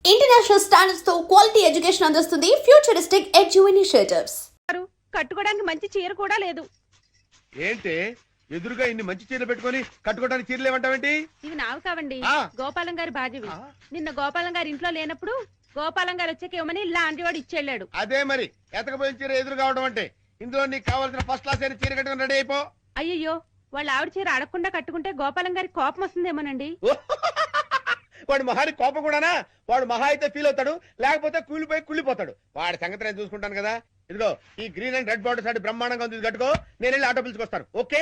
International standards తో quality education అందిస్తుంది futuristic edu initiatives. కట్టుకోవడానికి మంచి చీర కూడా లేదు. ఏంటి ఎదురుగా ఇన్ని మంచి చీరలు పెట్టుకొని కట్టుకోవడానికి చీరలు ఏమంటావేంటి? ఇవి నావు కావండి, గోపాలం గారి బాధ్యవి. నిన్న గోపాలం గారి ఇంట్లో లేనప్పుడు గోపాలం గారు వచ్చాక ఇవ్వమని లాంటి వాడు ఇచ్చేళ్ళాడు. అదే మరి ఎతకపోయిన చీర ఎదురు కావడం అంటే. ఇందులో నీకు కావాల్సిన ఫస్ట్ క్లాస్ అయిన చీర కట్టుకుని రెడీ అయిపో. అయ్యయ్యో, వాళ్ళ ఆవిడ చీర అడగకుండా కట్టుకుంటే గోపాలం గారి కోపం వస్తుందేమోనండి. వాడు మహాని కోపం కూడానా? వాడు మహా అయితే ఫీల్ అవుతాడు, లేకపోతే కూలిపోయి కుళ్ళిపోతాడు. వాడి సంగతి నేను చూసుకుంటాను కదా. ఇదిగో ఈ గ్రీన్ అండ్ రెడ్ బార్డర్ సాటి బ్రహ్మాండంగా ఉంది, కట్టుకో. నేను వెళ్ళి ఆటో పిలుచుకొస్తాను. ఓకే?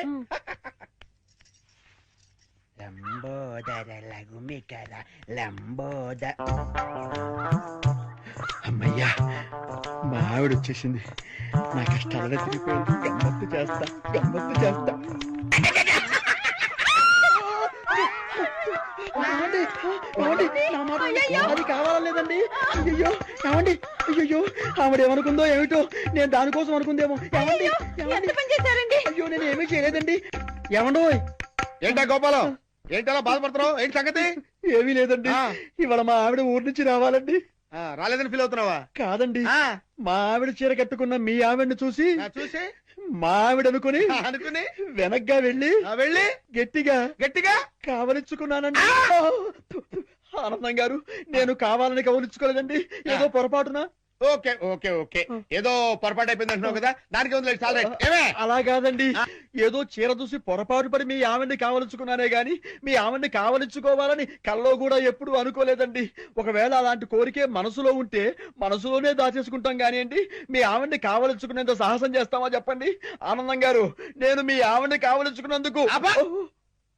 అమ్మయ్యా, మా ఆవిడ వచ్చేసింది. నా కష్టాలనే తిరిగిపోయింది. గమ్మత్తు చేస్తా, గమ్మత్తు చేస్తా. అది కావాలలేదండి. అయ్యో ఏమండి, అయ్యో ఆవిడ ఏమనుకుందో ఏమిటో, నేను దానికోసం అనుకుందేమో. అయ్యో నేను ఏమీ చేయలేదండి. ఏమండో ఏంటా గోపాలం, ఏంటలా బాధపడుతున్నావు? ఏంటి సంగతి? ఏమీ లేదండి, ఇవాళ మా ఆవిడ ఊరి నుంచి రావాలండి. రాలేదని ఫీల్ అవుతున్నావా? కాదండి, మా ఆవిడ చీర కట్టుకున్న మీ ఆవిడని చూసి మా ఆవిడ అనుకుని వెనక్గా వెళ్ళి గట్టిగా గట్టిగా కావలించుకున్నానండి. ఆనందం గారు, నేను కావాలని కవలించుకోలేదండి, ఏదో పొరపాటున. ఓకే ఓకే ఓకే, ఏదో పొరపాటు అయిపోయింది అంటున్నావు కదా, దానికి అలా కాదండి. ఏదో చీర చూసి పొరపాటు పడి మీ ఆవిడ్ని కావలించుకున్నానే గాని మీ ఆవిడ్ని కావలించుకోవాలని కల్లో కూడా ఎప్పుడు అనుకోలేదండి. ఒకవేళ అలాంటి కోరికే మనసులో ఉంటే మనసులోనే దాచేసుకుంటాం కానివ్వండి, మీ ఆవిడ్ని కావలించుకునేంత సాహసం చేస్తామా చెప్పండి? ఆనందం గారు, నేను మీ ఆవిడ్ని కావలించుకున్నందుకు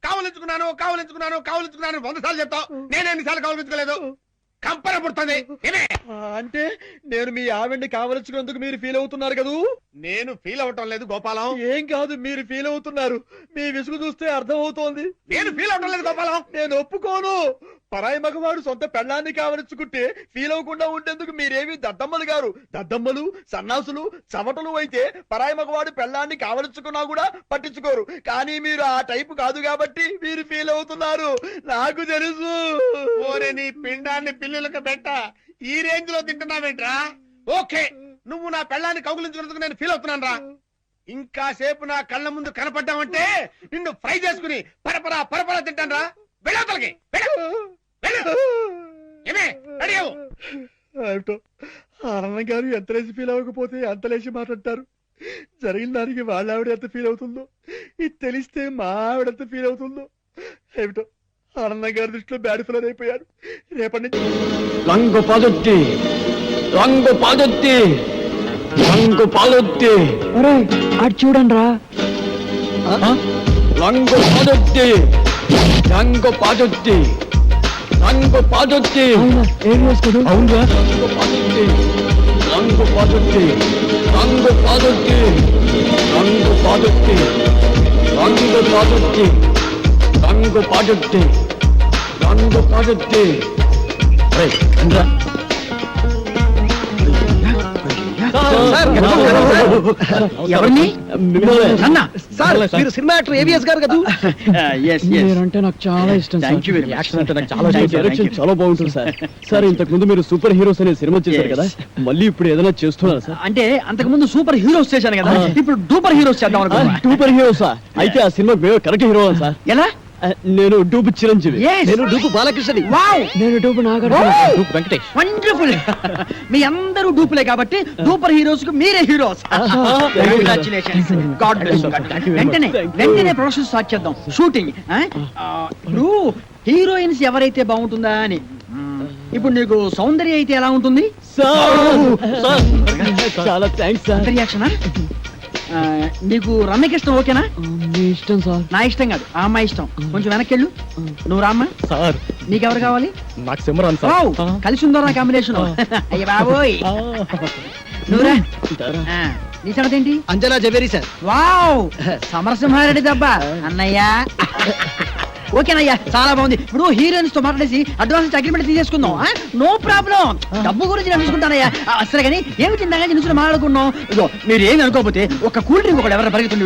కావలించుకున్నాను 100 సార్లు చెప్తావు. నేను ఎన్నిసార్లు కావలించుకోలేదు? కంపన పుడుతుంది. అంటే నేను మీ ఆవిడ్ని కావలించుకున్నందుకు మీరు ఫీల్ అవుతున్నారు కదూ? నేను ఫీల్ అవటం లేదు గోపాలం. ఏం కాదు, మీరు ఫీల్ అవుతున్నారు. మీ విసుగు చూస్తే అర్థం అవుతోంది. నేను ఫీల్ అవటం లేదు గోపాలం. నేను ఒప్పుకోను. పరాయి మగవాడు సొంత పెళ్ళాన్ని కావలించుకుంటే ఫీల్ అవ్వకుండా ఉండేందుకు మీరేమి దద్దమ్మలు గారు? దద్దమ్మలు, సన్నాసులు, చవటలు అయితే పరాయి మగవాడు పెళ్ళాన్ని కావలించుకున్నా కూడా పట్టించుకోరు. కానీ మీరు ఆ టైపు కాదు కాబట్టి మీరు ఫీల్ అవుతున్నారు. నాకు తెలుసు. ఓరే నీ పిండాన్ని పిల్లలకు పెట్ట, ఈ రేంజ్ లో తింటున్నావేంట్రా? ఓకే, నువ్వు నా పెళ్ళాన్ని కౌగులించుకున్నందుకు నేను ఫీల్ అవుతున్నాను రా. ఇంకా సేపు నా కళ్ళ ముందు కనపడ్డావంటే నిన్ను ఫ్రై చేసుకుని పరపరా తింటాను రా. వెళ్ళవతలకి ఆనందం గారు ఎంత లేచి ఫీల్ అవ్వకపోతే అంత లేచి మాట్లాడతారు. జరిగిన దానికి వాళ్ళ ఆవిడ ఎంత ఫీల్ అవుతుందో, ఇది తెలిస్తే మా ఆవిడ ఎంత ఫీల్ అవుతుందో ఏమిటో. ఆనందం గారి దృష్టిలో బ్యాడ్ ఫిలర్ అయిపోయారు. రేపటి నుంచి రంగు పాదొత్తి అటు చూడండి రా. రంగు పాదొత్తి ఏం వేసుకోదు? అవునురా, రంగు పాదొత్తి ఎవరిని? మీరు సినిమా యాక్టర్ ఏవిఎస్ గారు కదా? మీరంటే నాకు చాలా ఇష్టం. చాలా బాగుంటుంది సార్. సార్, ఇంతకు ముందు మీరు సూపర్ హీరోస్ అనే సినిమా చేశారు కదా, మళ్ళీ ఇప్పుడు ఏదైనా చేస్తున్నారు సార్? అంటే అంతకు ముందు సూపర్ హీరోస్ చేశాను కదా, ఇప్పుడు డూపర్ హీరోస్ చేద్దాం అనుకున్నా. సూపర్ హీరోసా? అయితే ఆ సినిమా కరెక్ట్ హీరో సార్. ఎలా? నేను డూపు చిరంజీవి. నేను డూపు బాలకృష్ణని. నేను డూపు నాగార్జున. వెంకటేష్. వండర్ఫుల్. మీ అందరూ డూపులే కాబట్టి డూపర్ హీరోస్ కు మీరే హీరోస్. వెంటనే ప్రొడక్షన్ స్టార్ట్ చేద్దాం, షూటింగ్. ఇప్పుడు హీరోయిన్స్ ఎవరైతే బాగుంటుందా అని. ఇప్పుడు నీకు సౌందర్య అయితే ఎలా ఉంటుంది? చాలా థ్యాంక్స్ సార్. రియాక్షనా? నీకు రమ్యకృష్ణ ఓకేనా? మీ ఇష్టం సార్. నా ఇష్టం కాదు, ఆ అమ్మాయి ఇష్టం. కొంచెం వెనక్కెళ్ళు. నువ్వు రామ్మా. సార్, నీకెవరు కావాలి? నాకు సిమరాన్ సార్. కలిసి ఉందో నా కాంబినేషన్. అయ్య బాబోయ్. నువ్వురా. నీ సంగతి ఏంటి? అంజనా జవేరి సార్. వావ్, సమరసింహారెడ్డి దెబ్బ. అన్నయ్య ఓకేనయ్యా చాలా బాగుంది. ఇప్పుడు హీరోయిన్స్ తో మాట్లాడేసి అడ్వాన్స్ అగ్రిమెంట్ తీసేసుకుందాం. నో ప్రాబ్లం, డబ్బు గురించి నేను చూసుకుంటానయ్యా. సరే కానీ ఏమి తిందాగా నిలుచుని మాట్లాడుకున్నాం. ఇదో మీరు ఏమి అనుకోకపోతే ఒక కూల్ డ్రింక్ ఒకటి ఎవరైనా పరిగెత్తుంది.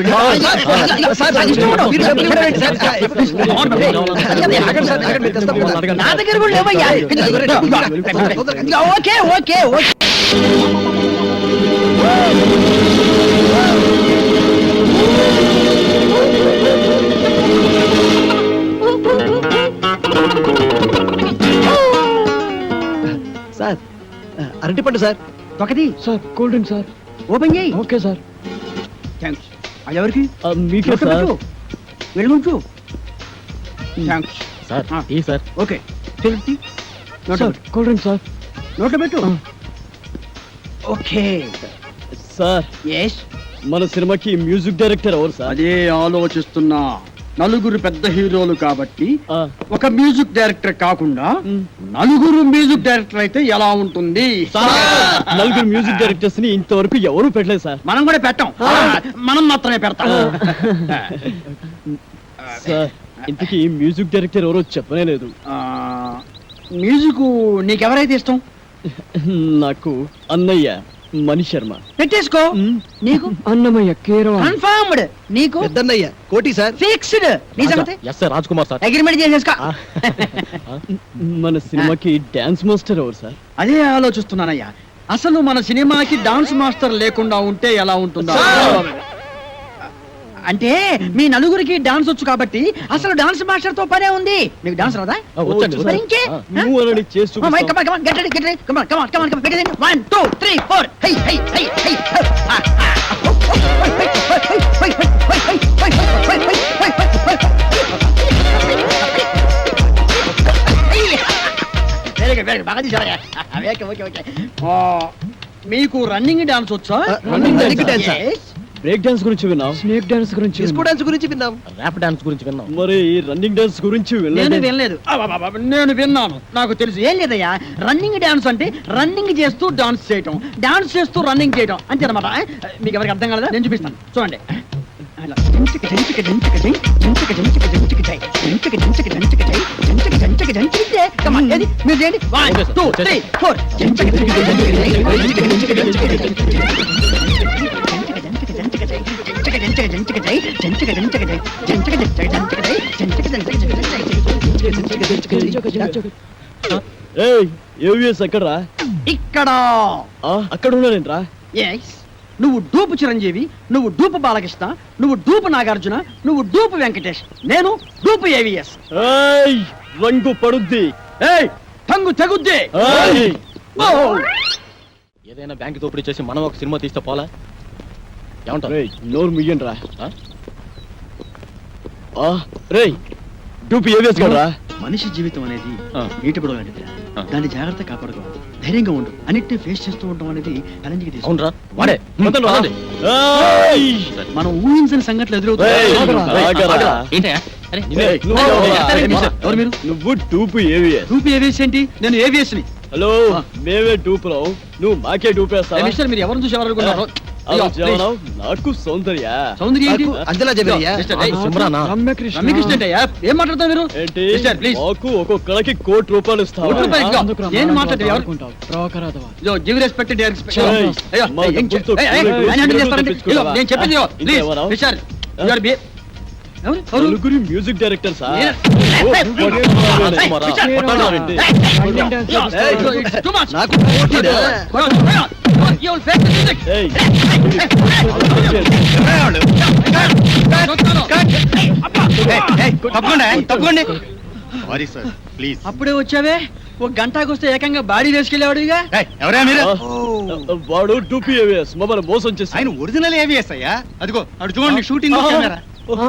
నా దగ్గర కూడా లేవయ్యా. Okay okay okay. సార్ అరటిపండు సార్. ఒకటి sir cool drink sir. Open చేయి. Okay sir. థ్యాంక్స్. అది ఎవరికి? మీకే సార్. వెళ్ళుంచు. థ్యాంక్స్ సార్ ఆ. ఈ sir. Okay. Tirupati sir cool drink sir. నోట్లో పెట్టు. ఓకే. Sir yes. మన సినిమాకి మ్యూజిక్ డైరెక్టర్ ఎవరు సార్? అదే ఆలోచిస్తున్నా. నలుగురు పెద్ద హీరోలు కాబట్టి ఆ, ఒక మ్యూజిక్ డైరెక్టర్ కాకుండా నలుగురు మ్యూజిక్ డైరెక్టర్ అయితే ఎలా ఉంటుంది? నలుగురు మ్యూజిక్ డైరెక్టర్స్ ని ఇంతవరకు ఎవరు పెట్టలేదు సార్. మనం కూడా పెట్టాం. మనం మాత్రమే పెడతాం. సార్ ఇంతకీ మ్యూజిక్ డైరెక్టర్ ఎవరో చెప్పనే లేదు. మ్యూజిక్ నీకెవరైతే ఇష్టం? నాకు అన్నయ్య మణి శర్మ. పెట్టేసుకో. నీకు అన్నమయ్య కేరళ. కన్ఫర్మ్డ్. నీకు పెద్దన్నయ్య కోటి సార్. ఫిక్స్డ్. నీ సంగతి yes sir Raj Kumar sir. Agreement చేసేసుకో. మన సినిమాకి డాన్స్ మాస్టర్ ఎవరు సార్? అదే ఆలోచిస్తున్నానయ్యా. అసలు మన సినిమాకి డాన్స్ మాస్టర్ లేకుండా ఉంటే ఎలా ఉంటుందా? అంటే మీ నలుగురికి డాన్స్ వచ్చు కాబట్టి అసలు డాన్స్ మాస్టర్ తో పనే ఉంది. నీకు డాన్స్ రాదా? వచ్చండి మరి ఇంకే? నువ్వు అని చేసి Come on, come on, come on, get ready, get ready. Come on, come on, come on, come on. Get ready. 1, 2, 3, 4. Hey, hey, hey, hey. Very good, very good. బాగా తీశారయ్యా. Okay, okay, okay. మీకు running dance వచ్చా? Running dance ఆ? Yes. Break dance గురించి విన్నాం, snake dance గురించి disco విన్నాం. Dance గురించి విన్నాం. ర్యాప్ డాన్స్ గురించి విన్నాం. మరి రన్నింగ్ డాన్స్ గురించి నేను వినలేదు. వినలేదు. నేను విన్నాను. నాకు తెలుసు. ఏం లేదయ్యా, రన్నింగ్ డాన్స్ అంటే రన్నింగ్ చేస్తూ డాన్స్ చేయటం, డాన్స్ చేస్తూ రన్నింగ్ చేయటం అంతే అనమాట. మీకు ఎవరికి అర్థం కాలేదా? నేను చూపిస్తాను చూడండి. అలా. జంచిక జంచిక జంచిక జై, జంచిక జంచిక జంచిక జై, జంచిక జంచిక జంచిక జై, జంచిక జంచిక జంచిక జై. Come on, ఏది? మీరు చేయండి. 1, 2, 3, 4. జంచిక జంచిక జంచిక జై, జంచిక జంచిక జంచిక జై, జంచిక జంచిక జై, జంచిక జంచిక జంచిక జై, జంచిక జంచిక జై, జంచిక జంచిక జంచిక జై, జంచిక జంచిక జంచిక జై. ఏయ్ ఏవిఎస్ ఎక్కడరా? ఇక్కడ. అక్కడ ఉన్నాడేంట్రా? ఎస్. నువ్వు డూపు చిరంజీవి, నువ్వు డూపు బాలకృష్ణ, నువ్వు డూపు నాగార్జున, నువ్వు డూపు వెంకటేష్, నేను డూపు ఏవిఎస్. ఏయ్ రంగు పడుద్ది. ఏయ్ తంగు తెగుద్ది. ఏయ్! ఓ! ఏదైనా బ్యాంక్ దోపిడీ చేసి మనం ఒక సినిమా తీస్తే పోలా ఏమంటారు? రేయ్ నోరు ముయ్యండి రా. రేయ్ డూపి ఏవిఎస్ కదరా? మనిషి జీవితం అనేది ఆ. నీటి బుడగ లాంటిదిరా. ఆ. దాన్ని జాగ్రత్త కాపాడుకోవాలి. ధైర్యంగా ఉండు. అన్నిటిని ఫేస్ చేస్తూ ఉండడం అనేది ఛాలెంజ్కి తీసుకు. అవునరా వాడే వదలండి, వదలండి. ఏయ్! మనం ఊహించని సంఘటనలు రేయ్, ఎదురవుతాయి. ఆగరా. ఏంటయ్యా? అరే, ఏయ్, నువ్వు ఎవరు ఎవరు? ఎవరు మీరు? నువ్వు డూపు ఏవిఎస్. డూపు ఏవిఎస్ ఏంటి? నేను ఏవిఎస్ ని. హలో మేమే డూపులో నువ్వు మాకే డూపేస్తా. మిస్టర్, మీరు ఎవరిని చూసి ఎవరనుకున్నారు? నాకు సౌందర్య. సౌందర్య ఏంటి? నాకు అంజలా జబరియా. మిస్టర్, ఆ, సిమ్రానా? రమ్యకృష్ణ. రమ్యకృష్ణ ఏంటయ్యా? ఏం మాట్లాడతావు మీరు? ఏంటి మిస్టర్, ప్లీజ్. మాకు ఒక్కొక్కడికి ₹1,00,00,000 ఇస్తావా? ₹1,00,00,000 నేను మాట్లాడేది ఎవరు? ఇదో, give respect to their respect. ఏయ్, అయ్యో, మా ఏం చే- డబ్బులతో ఏయ్, ఏయ్, కూరగాయలు ఆయన handle చేస్తారండి. తెచ్చుకోవాలా? ఇదిగో, నేను చెప్పింది ఇదిగో, please. ఇంకేమన్నావు? మిస్టర్, you are be- ఎవరు? ఎవరు? నలుగురి మ్యూజిక్ డైరెక్టర్ సార్. నేను- ఓ, ఏయ్, పడే ఏయ్, వాళ్ళని ఏయ్, మరా. మిస్టర్, కొట్టాలండి. ఏయ్, it's too much. నాకు పోటీరా. You will face the music. ఏయ్, తప్పకుండా. Sorry sir please. అప్పుడే వచ్చావే, ఒక గంటకు వస్తే ఏకంగా బాడీ వేసుకెళ్ళేవాడుగా. ఎవరా మీరు? వాడు టూపీ ఏవిఎస్ మమ్మల్ని మోసం చేసి ఆయన ఒరిజినల్ ఏవిఎస్ అయ్యా. అదిగో అటు చూడండి షూటింగ్ కెమెరా. సార్,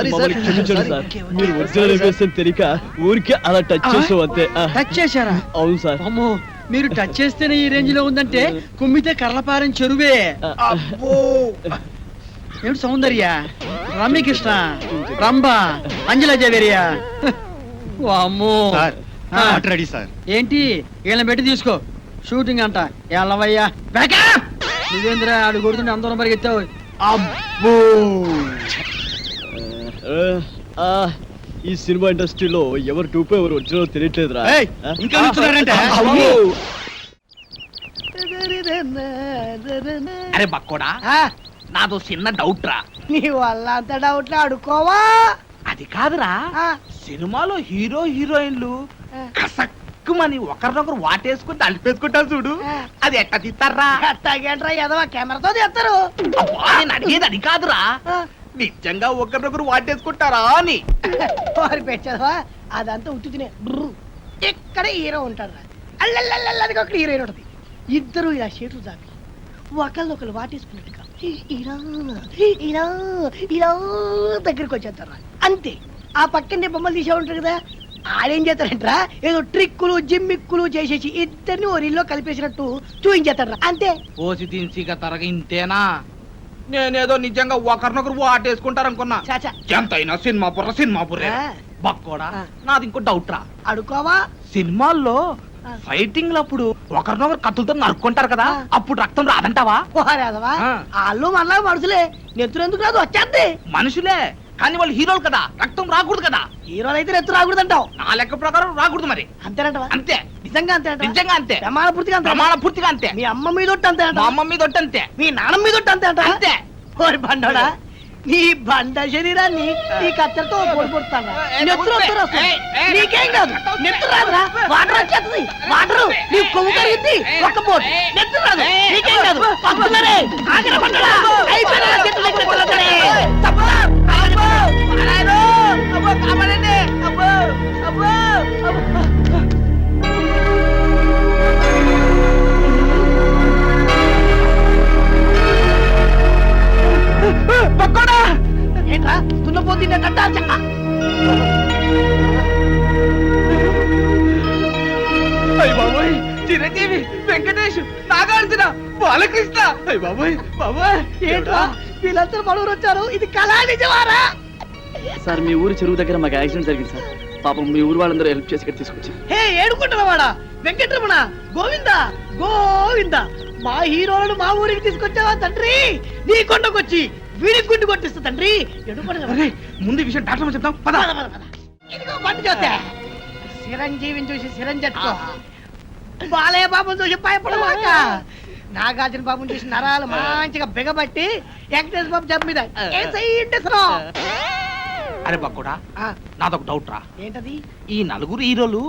మమ్మల్ని క్షమించండి సార్. మీరు ఒరిజినల్ ఏవిఎస్ అని తెలియక ఊరికే అలా టచ్ చేసాం అంతే. టచ్ చేశారా? అవును సార్. అమ్మో, మీరు టచ్ చేస్తేనే ఈ రేంజ్ లో ఉందంటే కుమ్మితే కర్లపారం చెరువే. అబ్బో! ఏమిటి సౌందర్య, రమ్యకృష్ణ, రంభ, అంజలా జవేరియా. అమ్మో! Ready sir. ఏంటి వీళ్ళని పెట్టి తీసుకో, షూటింగ్ అంట. ఎల్లవయ్యా, నువ్వేంద్రా ఆడు కొడుతుంటే అందరం పరిగెత్తావు. అబ్బో! ఆ, ఈ సినిమా ఇండస్ట్రీలో ఎవరు టూపో ఎవరు ఒరిజినల్ తెలియట్లేదురా. ఏయ్, ఇంకా నిల్చున్నారంటే? అవును. అరే బక్కోడా నాదో చిన్న డౌట్ రా. నీ వల్ల అంత డౌట్లు అడుకోవా అది కాదురా, సినిమాలో హీరో హీరోయిన్లు కసక్కుమని ఒకరినొకరు వాటేసుకుని తలిపేసుకుంటారు చూడు, అది ఎట్ట తీస్తారా? అట్టాగేంట్రా ఎదవా కెమెరాతో తీస్తారు. అబ్బా, నేను అడిగేది అది కాదురా, నిజంగా ఒకరినొకరు వాటేసుకుంటారా అని. వారి పెట్టదవా అదంతా ఉత్తునే ఇక్కడ హీరో ఉంటాడు అల్లల్లల్లది ఒక హీరోయిన్ ఉంటది. ఇద్దరు ఇలా షేటు జాపి ఒకళ్ళొకరు వాటేసుకున్నట్టుగా ఇలా ఇలా ఇలా దగ్గరికి వచ్చేస్తారా అంతే. ఆ పక్కనే బొమ్మలు తీసే ఉంటారు కదా, ఆడేం చేస్తారంటరా ఏదో ట్రిక్కులు జిమ్మిక్కులు చేసేసి ఇద్దరిని ఓ రీల్లో కలిపేసినట్టు చూయించేస్తాడు అంతే. పోసి తీసిగా తరగ ఇంతేనా? నేనేదో నిజంగా ఒకరినొకరు వాటేసుకుంటారు అనుకున్నా. చాచా ఎంతైనా సినిమా బుర్రే. బక్కోడా, నాది ఇంకో డౌట్ రా. అడుకోవా సినిమాల్లో ఫైటింగ్ అప్పుడు ఒకరినొకరు కత్తులతో నరుక్కుంటారు కదా, అప్పుడు రక్తం రాదంటావా? ఓరేదవా ఆ. వాళ్ళు మనలా మనుషులే, నెత్తురు ఎందుకు రాదు వచ్చేద్ది. మనుషులే కానీ వాళ్ళు హీరోలు కదా, రక్తం రాకూడదు కదా. హీరోలు అయితే నెత్తు రాకూడదంటావు నా లెక్క ప్రకారం రాకూడదు మరి. అంతేనంటవా? అంతే, నిజంగా అంతేనంట. నిజంగా అంతే, ప్రమాణ పూర్తిగా అంతే. ప్రమాణ పూర్తిగా అంతే. మీ అమ్మ మీద ఒట్టు అంతేనంట. మా అమ్మ మీద ఒట్టు అంతే. మీ నాన్న మీద ఒట్టు అంతేనంట. అంతే. ఓరి బండోడా, నీ బండ శరీరాన్ని ఈ కత్తెరతో పొడిపోతాను. నెత్తురు వస్తారు వస్తుంది. నీకేం కాదు, నెత్తురు రాదురా, వాటర్ వచ్చేస్తుంది. వాటర్ నీ కొవ్వు కరిగింది ఒక్క పోటు. నెత్తురు రాదు, నీకేం కాదు. పంపుతున్నారే, ఆగిన బండోడా, అయిపోయినా చెట్టు దగ్గర కొడతారే. తప్పురా, ఆగిపో, నాయనో, అబ్బో, కాపాడండి, అబ్బో, అబ్బో, అబ్బో. పక్కోడా, ఏంట్రా తున్నపోతుంది కట్టాల్చ. అయ్య బాబోయ్, చిరంజీవి, వెంకటేష్, నాగార్జున, బాలకృష్ణ, అయ్య బాబోయ్, బాబోయ్, ఏంట్రా వీళ్ళందరూ మనూరు వచ్చారు, ఇది కళా నిజమారా? సార్ మీ ఊరు చెరువు దగ్గర మాకు యాక్సిడెంట్ జరిగింది సార్. పాపం మీ ఊరు వాళ్ళందరూ హెల్ప్ చేసి ఇక్కడ తీసుకొచ్చారు. హే ఏడుకుంటున్నవాడా వెంకటరమణ, గోవింద గోవింద, మా హీరోలను మా ఊరికి తీసుకొచ్చావా తండ్రి? నీ కొండకొచ్చి వీడి గుండు కొట్టిస్తా తండ్రి. అరే, ముందు ఈ విషయం డాక్టర్ చెప్తాం పద. ఇదిగో బండి చూస్తే చిరంజీవిని చూసి చిరంజట్టుకో, బాలయ్య బాబుని చూసి భయపడమాక, నాగార్జున బాబుని చూసి నరాలు మంచిగా బిగబట్టి వెంకటేశ్వర బాబు జబ్బు మీద ఏసైంటేశ్వరం. అరే బక్కుడా, నాదొక డౌట్ రా. ఏంటది? ఈ నలుగురు హీరోలు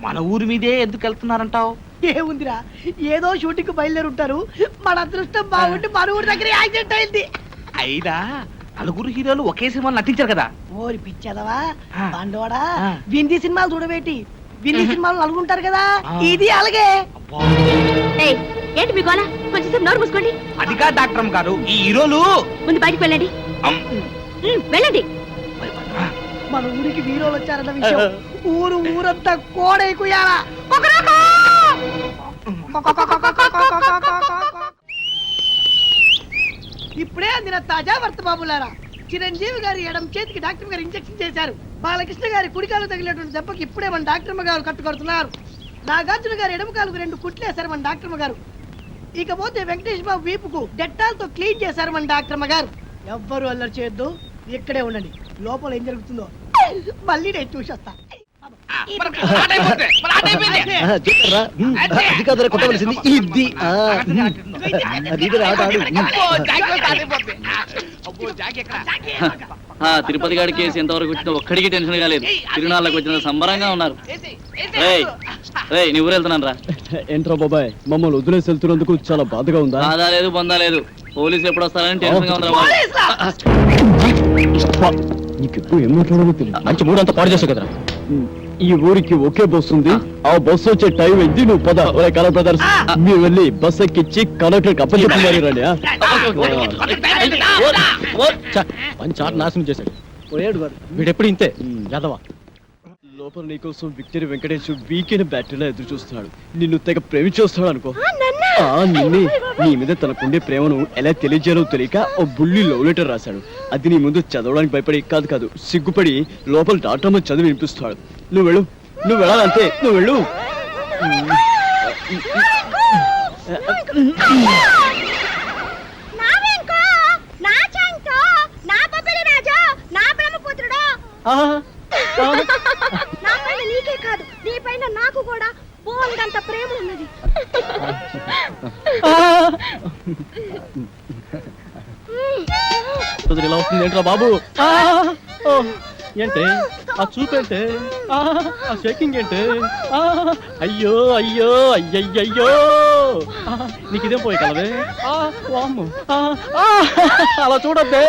మన ఊరి మీదే ఎందుకు వెళ్తున్నారంటావు? ఏముందిరా, ఏదో షూటింగ్ బయలుదేరి ఉంటారు. మన అదృష్టం బాగుండి మన ఊరి దగ్గర యాక్సిడెంట్ అయింది. అయినా నలుగురు హీరోలు ఒకే సినిమాలు నటించారు కదా. ఓరి పిచ్చదవా ఆ. బండోడా, ఆ. వింది సినిమాలు చూడబెట్టి వింది సినిమాలు నలుగుంటారు కదా, ఆ. ఇది అలాగే. అబ్బా, ఏయ్, ఏంటి మీ గోల? కొంచెం సేపు నోరు మూసుకోండి. అది కాదు డాక్టర్ గారు, ఈ హీరోలు ముందు బయటికి వెళ్ళండి. అమ్, వెళ్ళండి. మన ఊరికి వీరోలు వచ్చారన్న విషయం ఊరంతా కోడైకుయాలా. ఇప్పుడే అందిన తాజా వార్త బాబులారా, చిరంజీవి గారి ఎడం చేతికి డాక్టర్ గారు ఇంజెక్షన్ చేశారు. బాలకృష్ణ గారి కుడికాలు తగిలినటువంటి దెబ్బకి ఇప్పుడే మన డాక్టర్ గారు కట్టుకొడుతున్నారు. నాగార్జున గారు ఎడమ కాలుకు 2 కుట్లేశారు మన డాక్టర్ గారు. ఇకపోతే వెంకటేష్ బాబు వీపుకు డెట్టాల్తో క్లీన్ చేశారు మన డాక్టర్ గారు. ఎవ్వరు అల్లరి చేయొద్దు, ఇక్కడే ఉండండి. లోపల ఏం జరుగుతుందో మళ్ళీ నేను చూసొస్తా. మనకు ఆట అయిపోతే, మన ఆట అయిపోయింది. అది కాదురా కొట్టవలసింది ఇది. అబ్బో, జాకీ వస్తే ఆట అయిపోద్ది. అబ్బో, జాకీ ఎక్కడ? తిరుపతి గారి కేసు ఎంతవరకు వచ్చినా ఒక్కడికి టెన్షన్ కాలేదు. తిరునాళ్ళకి వచ్చిన సంబరంగా ఉన్నారు. నీ ఊరు వెళ్తున్నాను రా. ఏంట్రా బాబాయ్, మమ్మల్ని వదిలేసి వెళ్తున్నందుకు చాలా బాధగా ఉందా? బాధ లేదు, బందా లేదు. పోలీసులు ఎప్పుడు వస్తారని టెన్షన్ గా ఉందా? నీకు ఎప్పుడు ఏం మాట్లాడాలో తెలియదు. మంచి మూడు అంతా పాడు చేసావు కదరా. ఈ ఊరికి ఒకే బస్సు ఉంది. ఆ బస్సు వచ్చే టైం అయింది. నువ్వు పద. కలర్ బ్రదర్స్, మీరు వెళ్ళి బస్ ఎక్కించి కలెక్టర్ అప్పచెప్పి మరి రండి. మంచి ఆట నాశనం చేశాడు పోయాడు వాడు. వీడెప్పుడు ఇంతే యాదవా. లోపల నీకోసం విక్టరీ వెంకటేష్ వీకెండ్ బ్యాటరీలో ఎదురు చూస్తున్నాడు. నిన్ను తెగ ప్రేమించేస్తాడు అనుకో. నిన్నే, నీ మీద తనకుండే ప్రేమను ఎలా తెలియజేయాలో తెలియక ఓ బుల్లి లవ్ లెటర్ రాశాడు. అది నీ ముందు చదవడానికి భయపడి కాదు సిగ్గుపడి లోపల డాక్టర్ చదివి వినిపిస్తాడు. నువ్వు వెళ్ళు, నువ్వు వెళ్ళాలంతే, నువ్వు వెళ్ళు. నా బొబ్బిలి రాజు, నా బ్రహ్మపుత్రుడు, ఆ, ఆ. నా పైన నీకే కాదు నీ పైన నాకు కూడా బోల్డంత ప్రేమ ఉన్నది. కుదిరి ఇలా వస్తుంది ఏంట్రా బాబు ఓ, ఏంటి ఆ చూపేంటే ఆ షేకింగ్ ఏంటి అయ్యో అయ్యో అయ్యయ్యో నీకు ఇదేం పోయి కలవే వామ్ము అలా చూడద్దే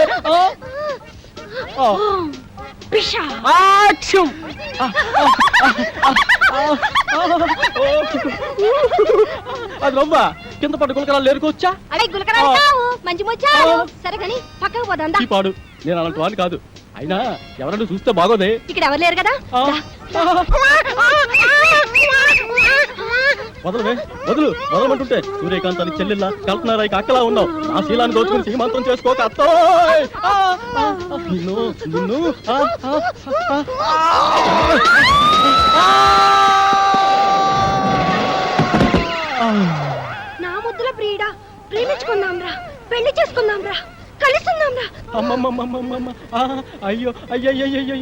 అది రవ్వ కింద పట్టు గులకరాలు లేరుకోవచ్చా అడే గులకరావు మంచి ముచ్చావు. సరే కానీ పక్కకు పోదాం ఈ పాడు నేను అలాంటి వాడిని కాదు అయినా ఎవరైనా చూస్తే బాగోదే ఇక్కడ ఎవరు లేరు కదా. వదలవే వదలమంటుంటే సూర్యకాంత్ అని చెల్లెల్లా కల్పనారాయి అక్కలా ఉన్నావు నా శీలాన్ని దోచుకుని సీమంతం చేసుకోక అత్తోయ్ నిన్ను నిన్ను నా ముద్దుల ప్రియుడా ప్రేమించుకుందాం రా, పెళ్లి చేసుకుందాం రా, కలుసుకుందాం రా. అమ్మమ్మమ్మమ్మమ్మ అయ్యో అయ్యయ్యయ్యో